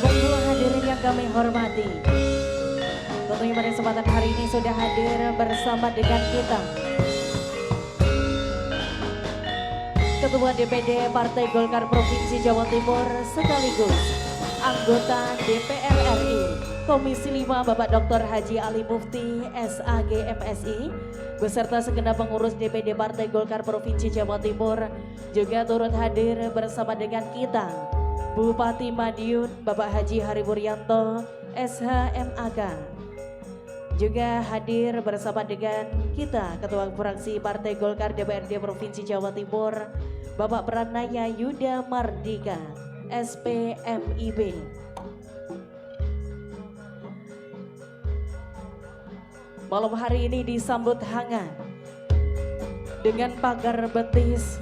Bapak Ibu hadirin yang kami hormati, tentunya pada kesempatan hari ini sudah hadir bersama dengan kita Ketua DPD Partai Golkar Provinsi Jawa Timur sekaligus anggota DPR RI Komisi 5 Bapak Dr. Haji Ali Mufti SAG MSI beserta segenap pengurus DPD Partai Golkar Provinsi Jawa Timur juga turut hadir bersama dengan kita Bupati Madiun Bapak Haji Hari Wuryanto SHMAK juga hadir bersama dengan kita Ketua Fraksi Partai Golkar DPRD Provinsi Jawa Timur Bapak Pranaya Yuda Mardika SPMIB. Malam hari ini disambut hangat dengan pagar betis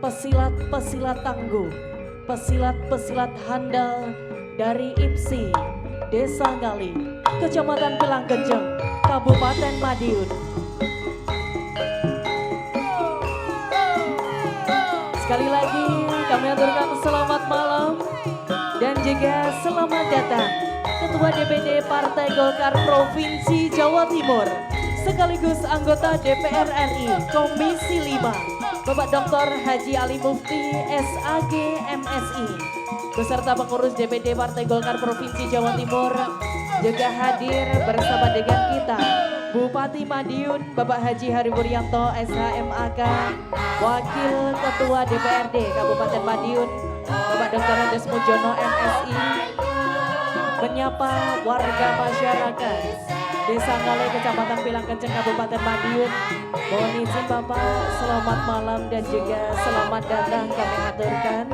pesilat-pesilat tangguh, pesilat-pesilat handal dari IPSI Desa Ngali, Kecamatan Pilanggenjeng, Kabupaten Madiun. Sekali lagi kami aturkan selamat malam dan juga selamat datang Ketua DPD Partai Golkar Provinsi Jawa Timur sekaligus anggota DPR RI Komisi 5 Bapak Dr. Haji Ali Mufti SAG MSI beserta pengurus DPD Partai Golkar Provinsi Jawa Timur juga hadir bersama dengan kita Bupati Madiun Bapak Haji Hari Wuryanto SHMAK, Wakil Ketua DPRD Kabupaten Madiun Bapak Dr. Andes Mujono MSI, menyapa warga masyarakat Desa Ngale Kecamatan Pilanggenjeng Kabupaten Madiun. Mohon izin Bapak, selamat malam dan juga selamat datang kami aturkan.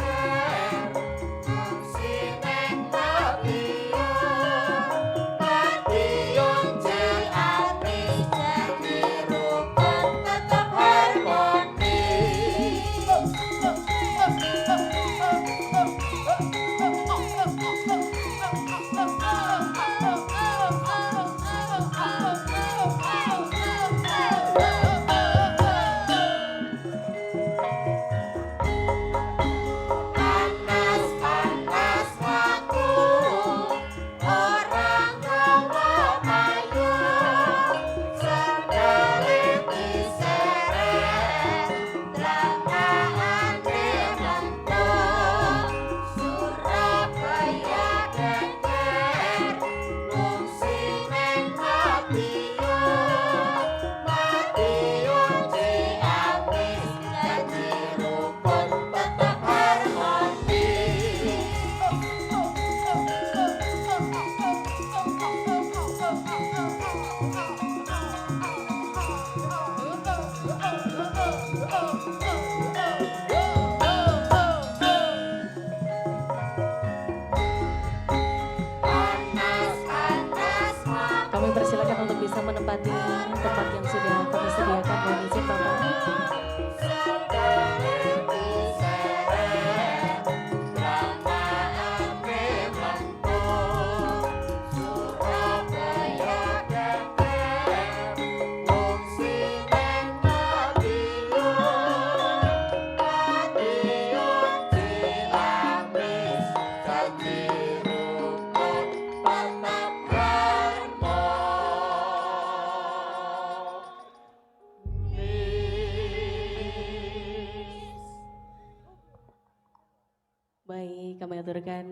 Kami persilakan untuk bisa menempati tempat yang sudah kami sediakan. Mohon izin Bapak. Baik, kami aturkan